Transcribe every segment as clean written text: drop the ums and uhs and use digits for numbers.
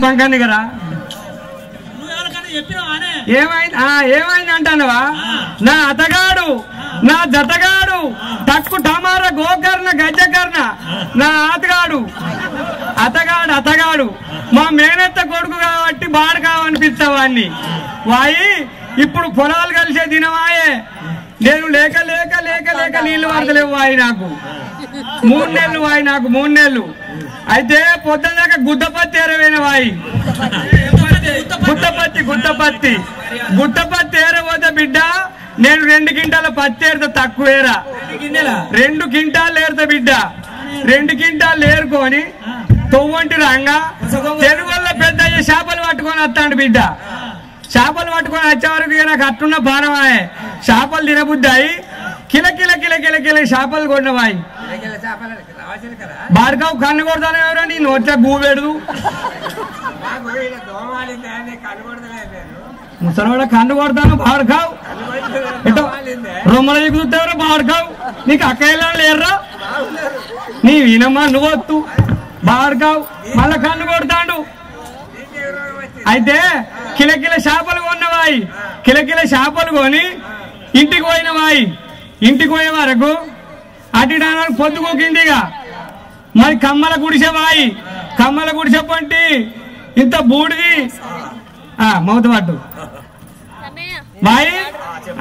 పంకాన్ని కదా ఏమైంది అంటానవా నా అతగాడు నా జతగాడు తక్కు టమార గోకర్ణ గజ్జకర్ణ నా అతగాడు మా మేనత్త కొడుకు కాబట్టి బాడు కావనిపిస్తావాన్ని వాయి ఇప్పుడు పొలాలు కలిసే దినమాయే నేను లేక లేక లేక లేక నీళ్లు వరదలేవు వాయి నాకు 3 నెలలు వాయి నాకు 3 నెలలు అయితే పొద్దుదాకా గుద్దపత్తి ఎరవేన వాయి గుట్టపత్తి ఏరబోతే బిడ్డ నేను 2 క్వింటాల పత్తి ఏరుతా తక్కువేరా 2 క్వింటాలు ఏరుతా బిడ్డ 2 క్వింటాలు ఏరుకొని తొవ్వంటి రంగా తెలుగులో పెద్ద చేపలు పట్టుకొని వస్తాడు బిడ్డ చేపలు పట్టుకొని వచ్చే వరకు నాకు అట్టున్న బాణమాయే చేపలు తినబుద్దాయి కిల కిల కిల కిల కిల చేపలు కొన్నవాయి బాడకావు కన్ను కొడతాను ఎవరో నీ నోట్ల గూబెడు ముసలివాడ కన్ను కొడతాను బాడకావు రొమ్మల చూస్తావరా బాడకావు నీకు అక్కయ్యలా లేర్రా నీ వినమ్మా నువ్వొత్తు బాడకావు మళ్ళా కన్ను కొడతాడు అయితే కిలకిల చేపలు కొన్నవాయి కిలకిల చేపలు కొని ఇంటికి పోయినవాయి ఇంటికి పోయే వరకు అటు పొద్దుకోకిందిగా మరి కమ్మల గుడిసేవాయి కమ్మల గుడిసె పంటి ఇంత బూడిది మౌత పట్టు బాయి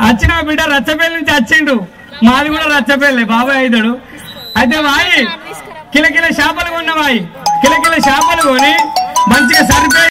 వచ్చిన బిడ్డ రచ్చపల్లి నుంచి వచ్చిండు మాది కూడా రచ్చపల్లి బాబాయ్ అయితాడు అయితే వాయి కిలకిల చేపలు కొన్నవాయి కిలకిల చేపలు కొని మంచిగా సరిపోయి